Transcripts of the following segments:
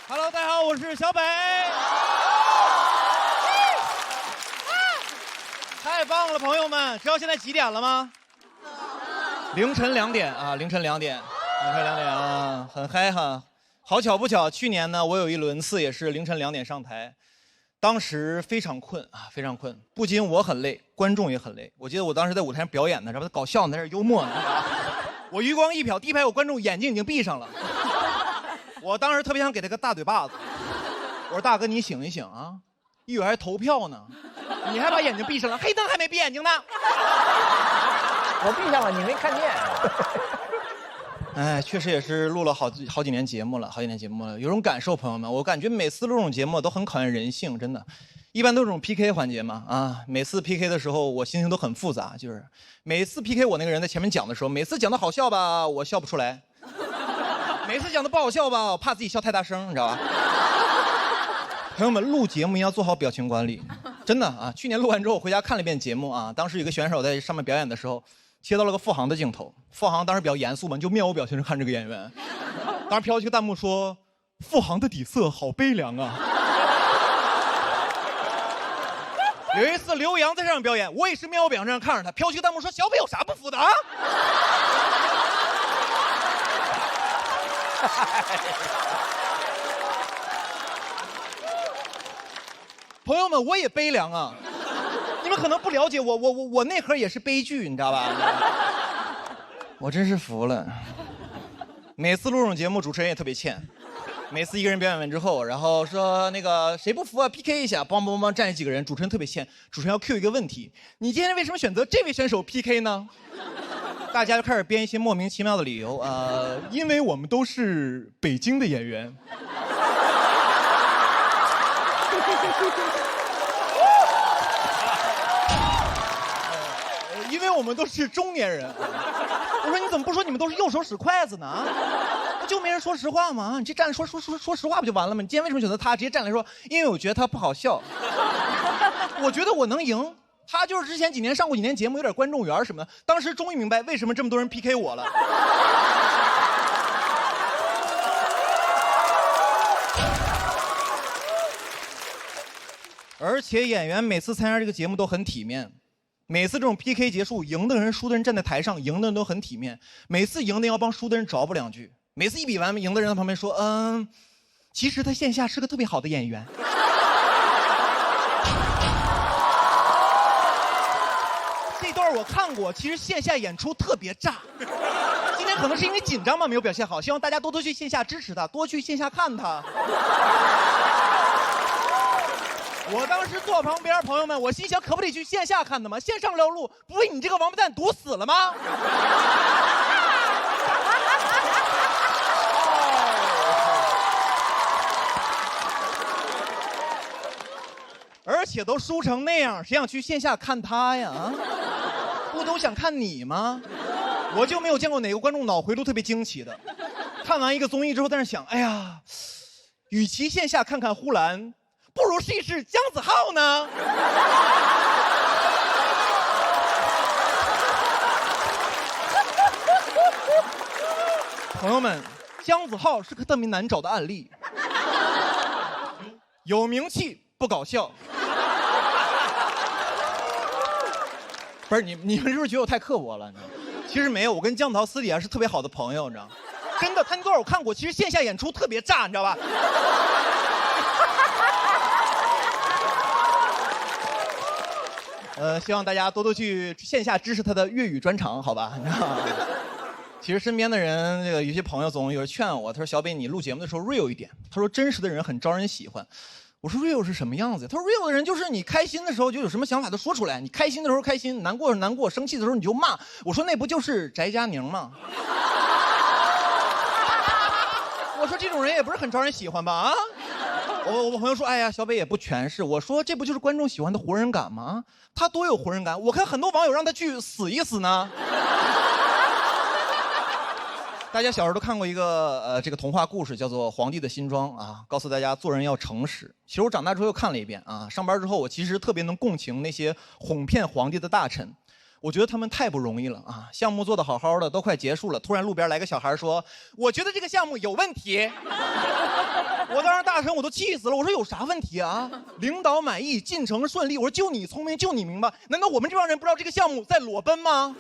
Hello， 大家好，我是小北。太棒了，朋友们！知道现在几点了吗？凌晨2点啊，凌晨2点啊，很嗨哈。好巧不巧，去年呢，我有一轮次也是凌晨2点上台，当时非常困啊，非常困。不仅我很累，观众也很累。我记得我当时在舞台上表演呢，这不搞笑呢，在这幽默呢。我余光一瞟，第一排有观众眼睛已经闭上了。我当时特别想给他个大嘴巴子。我说大哥，你醒一醒啊！一会儿还投票呢，你还把眼睛闭上了，黑灯还没闭眼睛呢。我闭上了，你没看见。哎，确实也是录了好几年节目了，有种感受，朋友们，我感觉每次录这种节目都很考验人性，真的。一般都是这种 PK 环节嘛，啊，每次 PK 的时候我心情都很复杂，就是每次 PK 我那个人在前面讲的时候，每次讲的好笑吧，我笑不出来；每次讲的不好笑吧，我怕自己笑太大声，你知道吧？朋友们，录节目一定要做好表情管理，真的啊！去年录完之后，我回家看了一遍节目啊，当时有个选手在上面表演的时候，切到了个付航的镜头，付航当时比较严肃嘛，就面无表情地看这个演员，当时飘起个弹幕说：“付航的底色好悲凉啊。”有一次刘洋在上面表演，我也是面无表情地看着他，飘起个弹幕说：“小北有啥不服的啊？”朋友们，我也悲凉啊！你们可能不了解我内核也是悲剧，你知道吧？我真是服了。每次录这种节目，主持人也特别欠。每次一个人表演完之后，然后说那个谁不服啊 ，PK 一下，梆梆梆站起几个人，主持人特别欠，主持人要 Q 一个问题：你今天为什么选择这位选手 PK 呢？大家就开始编一些莫名其妙的理由，因为我们都是北京的演员。因为我们都是中年人。我说你怎么不说你们都是右手使筷子呢？不就没人说实话吗？你这站说实话不就完了吗？你今天为什么选择他？直接站来说，因为我觉得他不好笑。我觉得我能赢。他就是之前几年上过几年节目，有点观众缘什么的。当时终于明白为什么这么多人 PK 我了。而且演员每次参加这个节目都很体面，每次这种 PK 结束，赢的人、输的人站在台上，赢的人都很体面。每次赢的要帮输的人找补2句。每次一比完，赢的人在旁边说：“其实他线下是个特别好的演员。”这段我看过，其实线下演出特别炸。今天可能是因为紧张嘛，没有表现好，希望大家多去线下支持他，多去线下看他。我当时坐旁边，朋友们，我心想，可不得去线下看的吗？线上撩路，不被你这个王八蛋堵死了吗？而且都输成那样，谁想去线下看他呀？啊，不都想看你吗？我就没有见过哪个观众脑回路特别惊奇的。看完一个综艺之后，在那想，哎呀，与其线下看看呼兰，不如试一试姜子浩呢。朋友们，姜子浩是个特别难找的案例，有名气不搞笑。不是你们是不是觉得我太刻薄了？其实没有，我跟姜子浩私底下是特别好的朋友，你知道吗？真的，他那段我看过，其实线下演出特别炸，你知道吧？希望大家多去线下支持他的粤语专场，好吧？你知道吗？其实身边的人，这个有些朋友总有人劝我，他说：“小北，你录节目的时候 real 一点。”他说：“真实的人很招人喜欢。”我说 real 是什么样子？他说 real 的人就是你开心的时候就有什么想法都说出来，你开心的时候开心，难过是难过，生气的时候你就骂。我说那不就是翟佳宁吗？我说这种人也不是很招人喜欢吧？啊？我朋友说，哎呀，小北也不全是。我说这不就是观众喜欢的活人感吗？他多有活人感，我看很多网友让他去死一死呢。大家小时候都看过一个这个童话故事，叫做《皇帝的新装》啊，告诉大家做人要诚实。其实我长大之后又看了一遍啊，上班之后我其实特别能共情那些哄骗皇帝的大臣。我觉得他们太不容易了啊！项目做得好好的，都快结束了，突然路边来个小孩说：“我觉得这个项目有问题。”我当时大声，我都气死了。我说有啥问题啊？领导满意，进程顺利。我说就你聪明，就你明白。难道我们这帮人不知道这个项目在裸奔吗？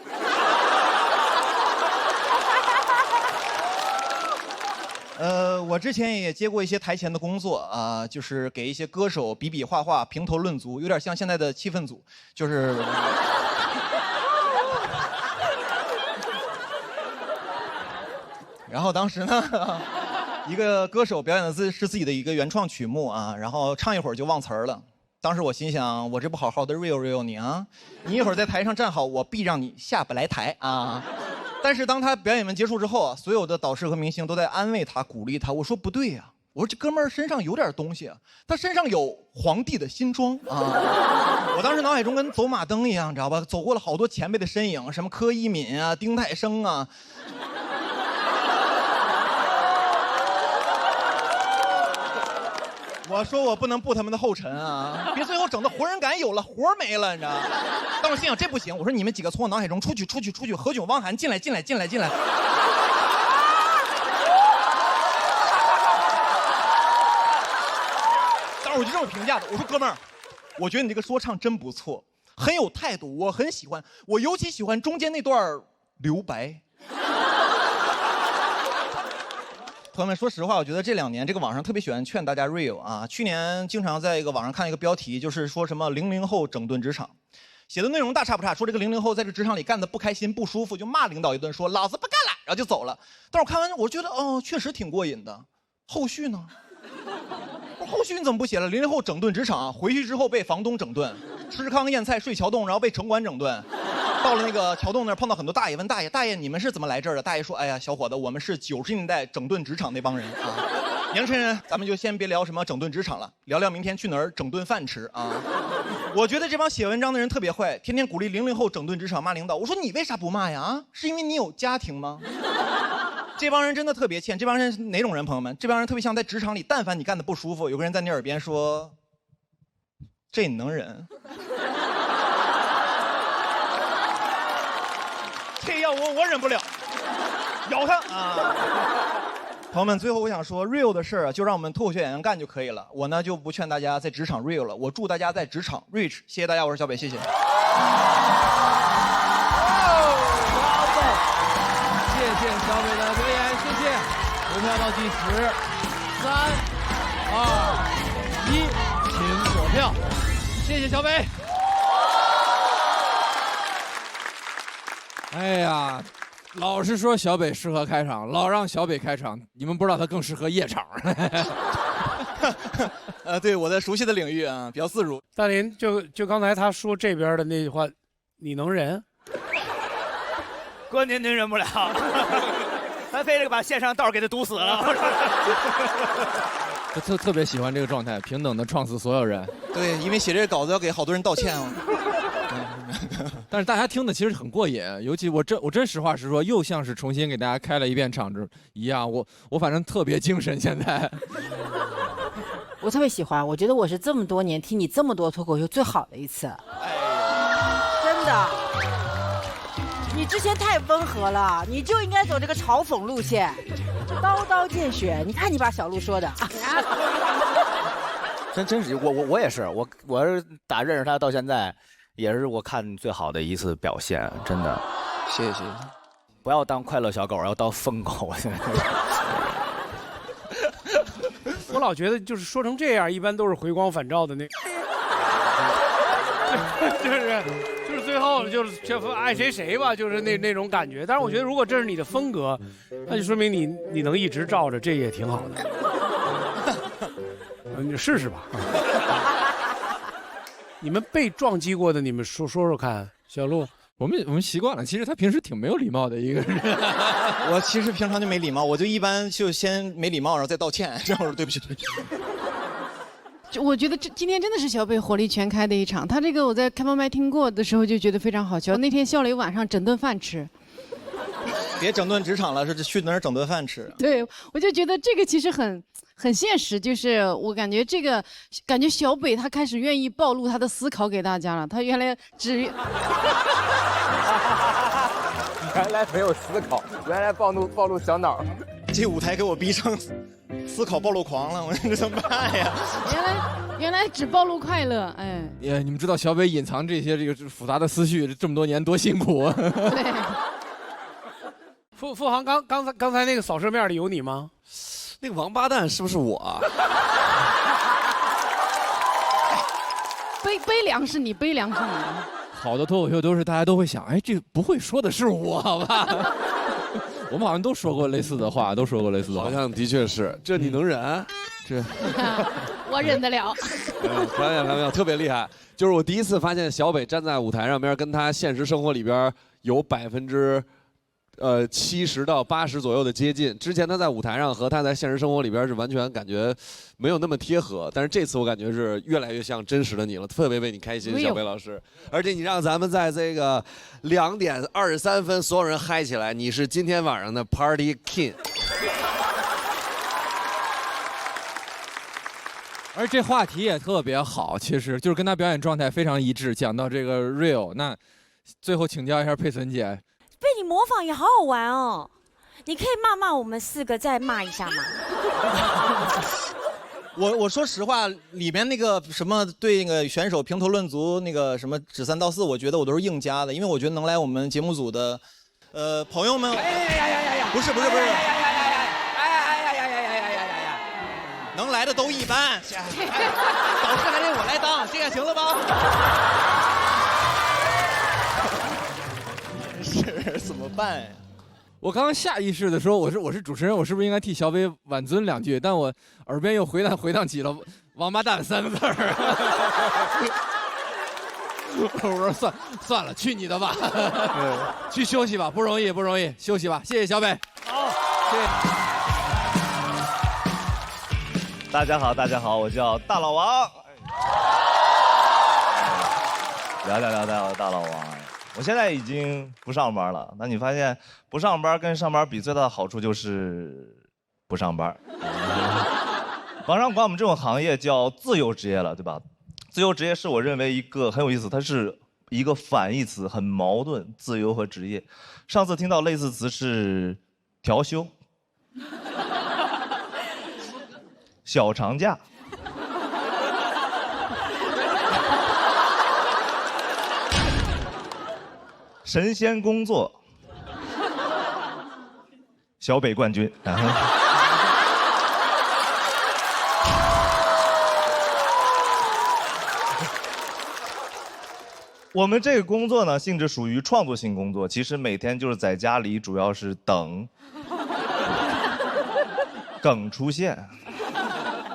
我之前也接过一些台前的工作啊，就是给一些歌手比比划划、评头论足，有点像现在的气氛组，就是。然后当时呢，一个歌手表演的是自己的一个原创曲目啊，然后唱一会儿就忘词儿了。当时我心想，我这不好好的 real 你啊，你一会儿在台上站好，我必让你下不来台啊。但是当他表演完结束之后啊，所有的导师和明星都在安慰他、鼓励他。我说不对呀，我说这哥们儿身上有点东西啊，他身上有皇帝的新装啊。我当时脑海中跟走马灯一样，你知道吧？走过了好多前辈的身影，什么柯以敏啊、丁太升啊。我说我不能步他们的后尘啊，别最后整的活人感有了，活没了，你知道吗？但我心想这不行，我说你们几个从我脑海中出去，何炅、汪涵进来。当时我就这么评价的，我说哥们儿，我觉得你这个说唱真不错，很有态度，我很喜欢，我尤其喜欢中间那段留白。朋友们，说实话，我觉得这2年这个网上特别喜欢劝大家 real 啊。去年经常在一个网上看一个标题，就是说什么00后整顿职场，写的内容大差不差，说这个00后在这职场里干得不开心不舒服，就骂领导一顿，说老子不干了，然后就走了。但是我看完，我觉得确实挺过瘾的。后续呢？后续你怎么不写了？00后整顿职场，回去之后被房东整顿，吃糠咽菜睡桥洞，然后被城管整顿。到了那个桥洞那儿，碰到很多大爷，问大爷你们是怎么来这儿的？大爷说，哎呀，小伙子，我们是90年代整顿职场那帮人啊。年轻人，咱们就先别聊什么整顿职场了，聊聊明天去哪儿整顿饭吃啊。我觉得这帮写文章的人特别坏，天天鼓励00后整顿职场，骂领导。我说你为啥不骂呀？啊，是因为你有家庭吗？这帮人真的特别欠。这帮人是哪种人？朋友们，这帮人特别像在职场里，但凡你干得不舒服，有个人在你耳边说，这你能忍？这要我忍不了，咬他啊！朋友们，最后我想说 ，real 的事儿啊，就让我们脱口秀演员干就可以了。我呢就不劝大家在职场 real 了，我祝大家在职场 rich。谢谢大家，我是小北，谢谢。谢谢小北的留言，谢谢。投票倒计时，3、2、1，请锁票。谢谢小北。哎呀，老是说小北适合开场，老让小北开场，你们不知道他更适合夜场。对，我在熟悉的领域啊，比较自如。大林，就刚才他说这边的那句话，你能忍？哥您忍不了，咱非得把线上道给他堵死了。我特别喜欢这个状态，平等的撞死所有人。对，因为写这个稿子要给好多人道歉哦。但是大家听的其实很过瘾，尤其我真实话实说，又像是重新给大家开了一遍场子一样。我反正特别精神现在。我特别喜欢，我觉得我是这么多年听你这么多脱口秀最好的一次。真的，你之前太温和了，你就应该走这个嘲讽路线，刀刀见血。你看你把小鹿说的。真是我也是，我是打认识他到现在，也是我看最好的一次表现，真的。谢谢。不要当快乐小狗，要当疯狗。现在。我老觉得就是说成这样，一般都是回光返照的那，就是最后就爱谁谁吧，就是那种感觉。但是我觉得如果这是你的风格，那就说明你能一直照着，这也挺好的。你试试吧。你们被撞击过的，你们说看，小鹿。我们习惯了，其实他平时挺没有礼貌的一个人。我其实平常就没礼貌，我就一般就先没礼貌，然后再道歉，这样我说对不起。就我觉得今天真的是小北火力全开的一场，他这个我在开放麦听过的时候就觉得非常好笑。那天笑了一晚上，整顿饭吃。别整顿职场了，是去哪儿整顿饭吃？对，我就觉得这个其实很现实，就是我感觉小北他开始愿意暴露他的思考给大家了，他原来只。原来没有思考，原来暴露小脑。这舞台给我逼成思考暴露狂了，我这怎么办呀？原来只暴露快乐，哎。你们知道小北隐藏这些复杂的思绪这么多年多辛苦啊？对。付航刚才那个扫射面里有你吗？那个王八蛋是不是我？悲凉是你，悲凉是你。好的脱口秀都是大家都会想，哎，这不会说的是我吧？我们好像都说过类似的话，好像的确是，这你能忍？这我忍得了。表演特别厉害。就是我第一次发现小北站在舞台上边，跟他现实生活里边有70%到80%左右的接近。之前他在舞台上和他在现实生活里边是完全感觉没有那么贴合，但是这次我感觉是越来越像真实的你了，特别为你开心，小北老师。而且你让咱们在这个2点23分所有人嗨起来，你是今天晚上的 Party King。而这话题也特别好，其实就是跟他表演状态非常一致。讲到这个 real， 那最后请教一下佩岑姐。被你模仿也好好玩哦，你可以骂我们4个，再骂一下吗？我说实话，里面那个什么对那个选手评头论足那个什么指3到4，我觉得我都是硬加的，因为我觉得能来我们节目组的，朋友们，不是，能来的都一般，导师还得我来当，这样行了吧？是怎么办呀？我刚刚下意识的说我是主持人，我是不是应该替小北挽尊2句？但我耳边又回荡起了“王八蛋”3个字儿。我说算了，去你的吧，去休息吧，不容易，休息吧，谢谢小北。好，谢谢。大家好，我叫大老王。聊大老王。我现在已经不上班了，那你发现不上班跟上班比最大的好处就是不上班。网上管我们这种行业叫自由职业了，对吧？自由职业是我认为一个很有意思，它是一个反义词，很矛盾，自由和职业。上次听到类似词是调休、小长假。神仙工作，小北冠军。我们这个工作呢，性质属于创作性工作，其实每天就是在家里，主要是等梗出现。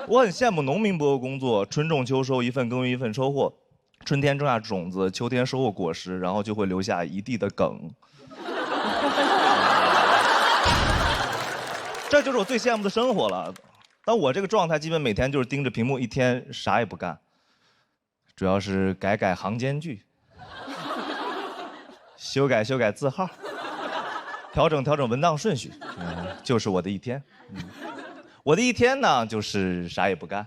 我很羡慕农民伯伯工作，春种秋收，一份耕耘一份收获。春天种下种子，秋天收获果实，然后就会留下一地的梗。这就是我最羡慕的生活了。但我这个状态，基本每天就是盯着屏幕，一天啥也不干，主要是改行间距，修改字号，调整文档顺序，就是我的一天。我的一天呢，就是啥也不干。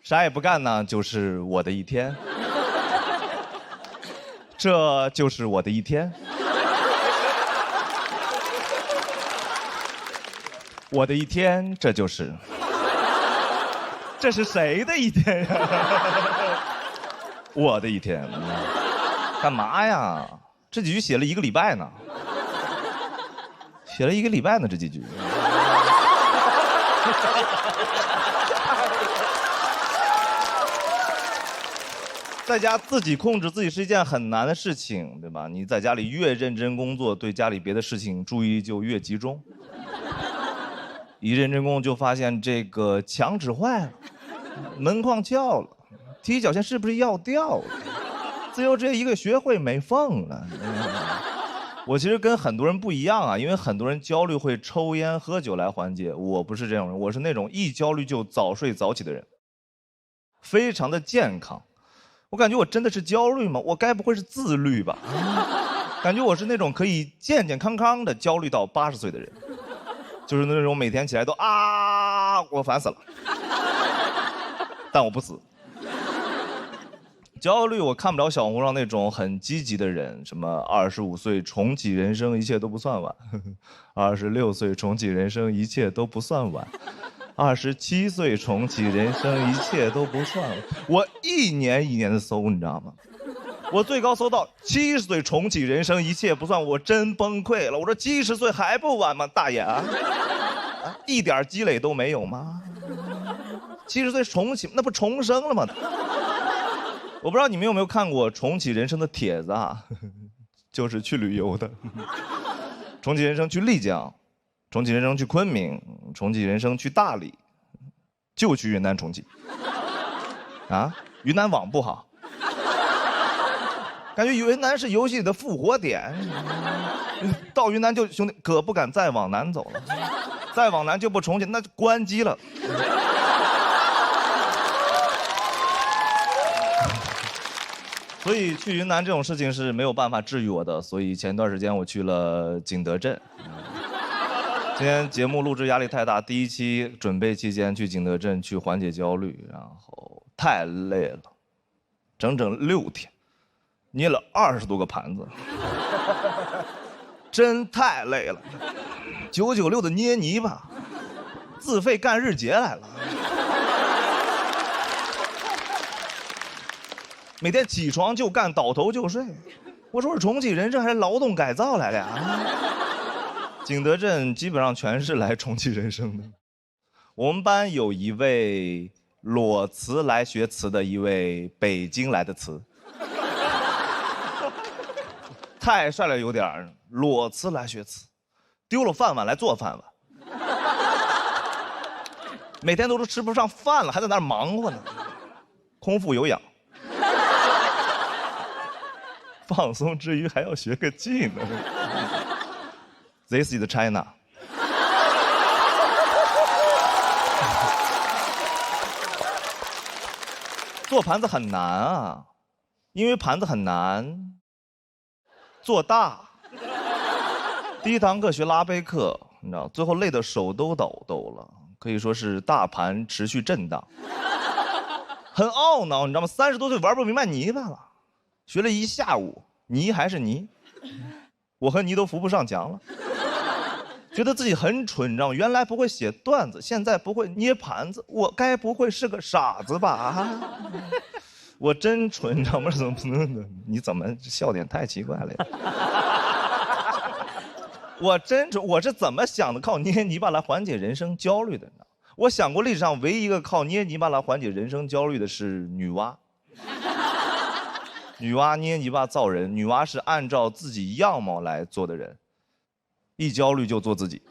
啥也不干呢，就是我的一天。这就是我的一天。我的一天，这就是。这是谁的一天呀？我的一天。干嘛呀？这几句写了1个礼拜呢。写了1个礼拜呢，这几句。在家自己控制自己是一件很难的事情，对吧？你在家里越认真工作，对家里别的事情注意力就越集中。一认真工作就发现这个墙纸坏了，门框翘了，踢脚线是不是要掉了？自由职业一个学会没缝了。我其实跟很多人不一样啊，因为很多人焦虑会抽烟喝酒来缓解，我不是这种人，我是那种一焦虑就早睡早起的人，非常的健康。我感觉我真的是焦虑吗？我该不会是自律吧？感觉我是那种可以健健康康的焦虑到80岁的人，就是那种每天起来都我烦死了，但我不死。焦虑，我看不了小红书上那种很积极的人，什么25岁重启人生，一切都不算晚；26岁重启人生，一切都不算晚；27岁重启人生，一切都不算晚。我一年一年的搜，你知道吗？我最高搜到70岁重启人生，一切不算，我真崩溃了。我说70岁还不晚吗？大爷啊，一点积累都没有吗？70岁重启，那不重生了吗？我不知道你们有没有看过重启人生的帖子啊，就是去旅游的。重启人生去丽江，重启人生去昆明，重启人生去大理，就去云南重启。啊，云南网不好，感觉云南是游戏里的复活点。到云南就兄弟可不敢再往南走了，再往南就不重启，那就关机了。所以去云南这种事情是没有办法治愈我的，所以前段时间我去了景德镇。今天节目录制压力太大，第1期准备期间去景德镇去缓解焦虑，然后太累了，整整6天，捏了20多个盘子，真太累了。996的捏泥巴，自费干日结来了。每天起床就干，倒头就睡。我说是重启人生还是劳动改造来的呀？景德镇基本上全是来重启人生的。我们班有一位裸辞来学词的一位北京来的词，太帅了有点儿，裸辞来学词，丢了饭碗来做饭碗，每天都吃不上饭了，还在那儿忙活呢，空腹有氧。放松之余还要学个技能。This is China。做盘子很难啊，因为盘子很难做大。第1堂课学拉贝克，你知道，最后累得手都抖了，可以说是大盘持续震荡，很懊恼，你知道吗？30多岁玩不明白泥巴了。学了1下午，泥还是泥，我和泥都扶不上墙了，觉得自己很蠢，你知道吗？原来不会写段子，现在不会捏盘子，我该不会是个傻子吧？我真蠢，你知道吗？怎么能？你怎么笑点太奇怪了呀？我真蠢，我是怎么想的？靠捏泥巴来缓解人生焦虑的呢？我想过历史上唯一一个靠捏泥巴来缓解人生焦虑的是女娲。女娲捏泥巴造人，女娲是按照自己样貌来做的人，一焦虑就做自己。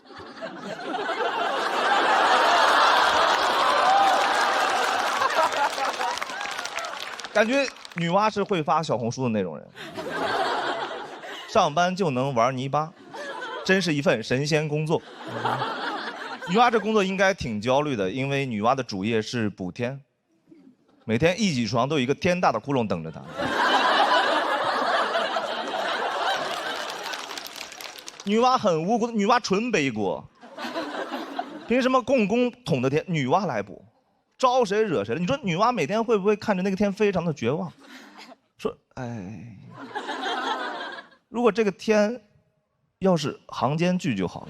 感觉女娲是会发小红书的那种人，上班就能玩泥巴，真是一份神仙工作。女娲这工作应该挺焦虑的，因为女娲的主业是补天，每天一起床都有一个天大的窟窿等着她。女娲很无辜，女娲纯背锅。凭什么共工统的天女娲来补？招谁惹谁了？你说女娲每天会不会看着那个天非常的绝望？说，哎，如果这个天要是行间距就好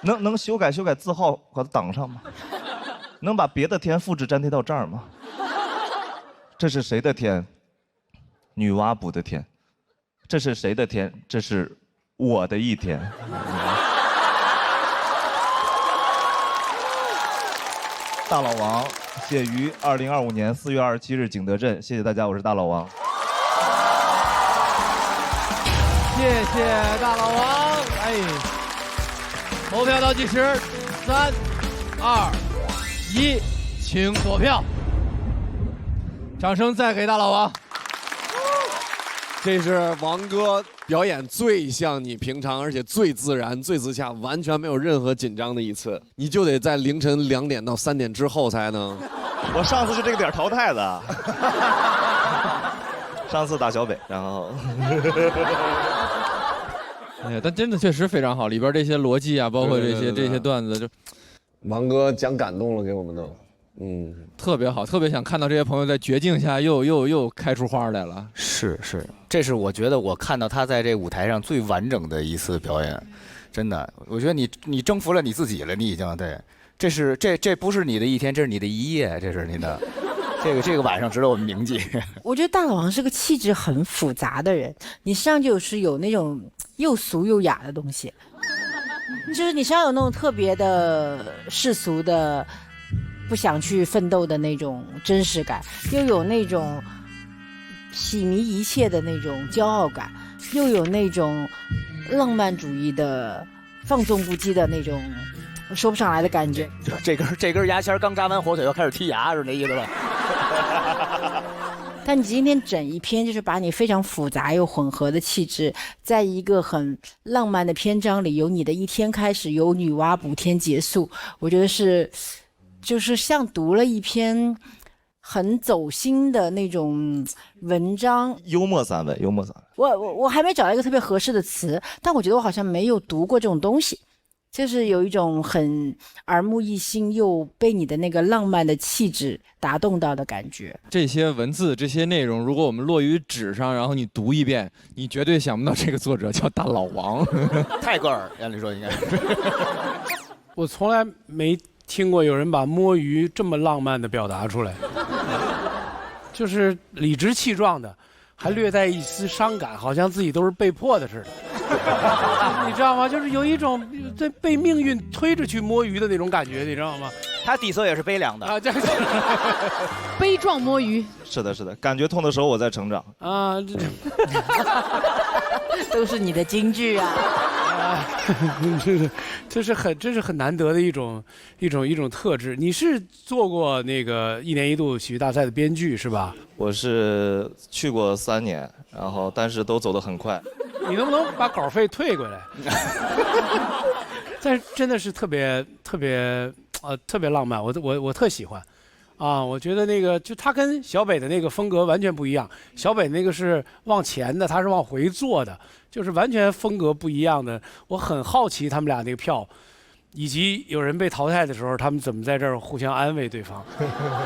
了，能修改字号把它挡上吗？能把别的天复制粘贴到这儿吗？这是谁的天？女娲补的天。这是谁的天？这是我的一天。大老王写于2025年4月27日景德镇，谢谢大家，我是大老王。谢谢大老王。哎，投票倒计时，3、2、1，请锁票。掌声再给大老王。这是王哥表演最像你平常，而且最自然、最自洽，完全没有任何紧张的一次。你就得在凌晨2点到3点之后才能。我上次就这个点淘汰的。上次打小北，然后。哎呀，但真的确实非常好，里边这些逻辑啊，包括这些段子，就王哥讲感动了，给我们都。特别好，特别想看到这些朋友在绝境下又开出花来了。是，这是我觉得我看到他在这舞台上最完整的一次表演，真的，我觉得你征服了你自己了，你已经对，这不是你的一天，这是你的一夜，这是你的。这个晚上值得我们铭记。我觉得大老王是个气质很复杂的人，你身上就是有那种又俗又雅的东西，就是你身上有那种特别的世俗的不想去奋斗的那种真实感，又有那种洗涤一切的那种骄傲感，又有那种浪漫主义的放纵不羁的那种说不上来的感觉。这根牙签刚扎完火腿，要开始剔牙，是那意思吧？但你今天整一篇就是把你非常复杂又混合的气质，在一个很浪漫的篇章里，由你的一天开始，由女娲补天结束，我觉得就是像读了一篇很走心的那种文章，幽默散文。我还没找到一个特别合适的词，但我觉得我好像没有读过这种东西。就是有一种很耳目一新，又被你的那个浪漫的气质打动到的感觉。这些文字、这些内容，如果我们落于纸上，然后你读一遍，你绝对想不到这个作者叫大老王。泰戈尔，按理说应该。我从来没听过有人把摸鱼这么浪漫的表达出来，就是理直气壮的，还略带一丝伤感，好像自己都是被迫的似的。你知道吗？就是有一种被命运推着去摸鱼的那种感觉，你知道吗？他底色也是悲凉的啊，这悲壮摸鱼。是的，感觉痛的时候我在成长啊，都是你的金句啊！这是很难得的一种特质。你是做过那个1年1度喜剧大赛的编剧是吧？我是去过3年，然后但是都走得很快。你能不能把稿费退过来？但是真的是特别浪漫，我特喜欢，啊，我觉得那个就他跟小北的那个风格完全不一样，小北那个是往前的，他是往回做的，就是完全风格不一样的。我很好奇他们俩那个票，以及有人被淘汰的时候，他们怎么在这儿互相安慰对方，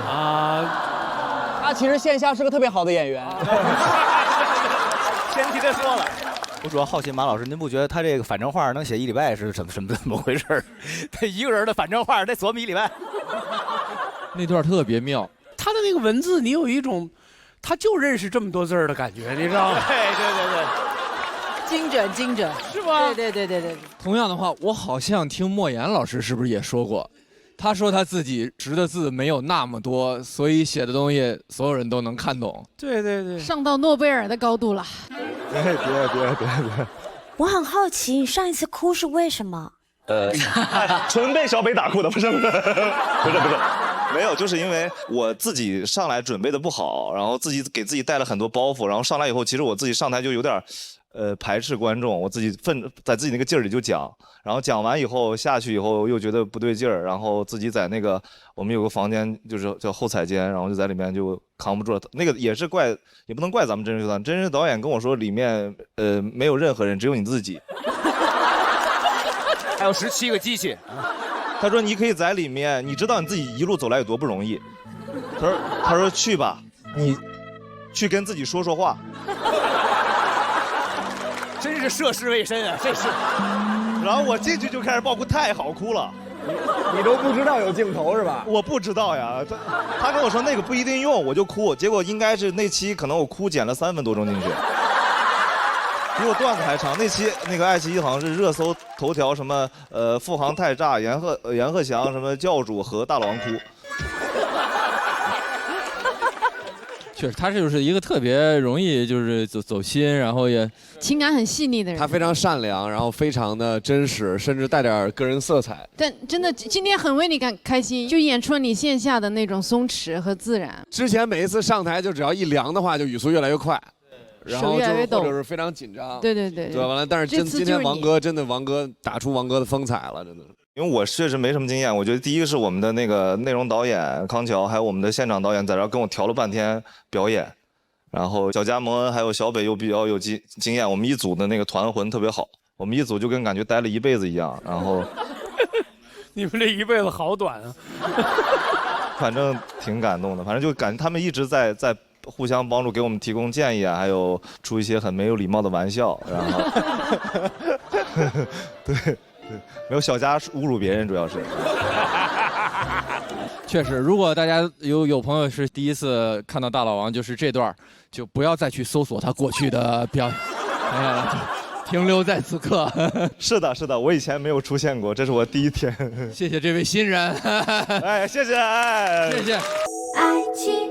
啊，他其实线下是个特别好的演员。先替他说了。我主要好奇马老师，您不觉得他这个反正话能写1礼拜是怎么回事？他一个人的反正话得琢磨1礼拜。那段特别妙，他的那个文字，你有一种他就认识这么多字儿的感觉，你知道吗？对，精准，是吧？对。同样的话，我好像听莫言老师是不是也说过？他说他自己识的字没有那么多，所以写的东西所有人都能看懂。对，上到诺贝尔的高度了。别！我很好奇，你上一次哭是为什么？纯被小北打哭的，不是，没有，就是因为我自己上来准备的不好，然后自己给自己带了很多包袱，然后上来以后，其实我自己上台就有点排斥观众，我自己在自己那个劲儿里就讲，然后讲完以后下去以后又觉得不对劲儿，然后自己在那个我们有个房间就是叫后采间，然后就在里面就扛不住了。那个也是也不能怪咱们真人真人导演跟我说里面没有任何人，只有你自己。还有17个机器，他说你可以在里面，你知道你自己一路走来有多不容易。他说去吧，你去跟自己说说话。真是涉世未深啊，这是。然后我进去就开始爆哭，太好哭了。你都不知道有镜头是吧？我不知道呀，他跟我说那个不一定用，我就哭。结果应该是那期可能我哭剪了3分多钟进去。比我段子还长，那期那个爱奇艺好像是热搜头条什么富航太炸，阎鹤祥什么教主和大老王哭。确实，他就是一个特别容易就是走心，然后也情感很细腻的人。他非常善良，然后非常的真实，甚至带点个人色彩。但真的今天很为你开心，就演出了你线下的那种松弛和自然。之前每一次上台就只要一凉的话，就语速越来越快。然后就或者是非常紧张，对，完了，但是今天王哥打出王哥的风采了，真的。因为我确实没什么经验，我觉得第一个是我们的那个内容导演康桥，还有我们的现场导演在这儿跟我调了半天表演，然后小加蒙恩还有小北又比较有经验，我们一组的那个团魂特别好，我们一组就跟感觉待了一辈子一样，然后你们这一辈子好短啊！反正挺感动的，反正就感觉他们一直在互相帮助，给我们提供建议啊，还有出一些很没有礼貌的玩笑，然后对，没有小家侮辱别人，主要是。确实，如果大家有朋友是第一次看到大老王，就是这段，就不要再去搜索他过去的表演，停留在此刻。是的，是的，我以前没有出现过，这是我第一天。谢谢这位新人。哎，谢谢，哎，谢谢。爱情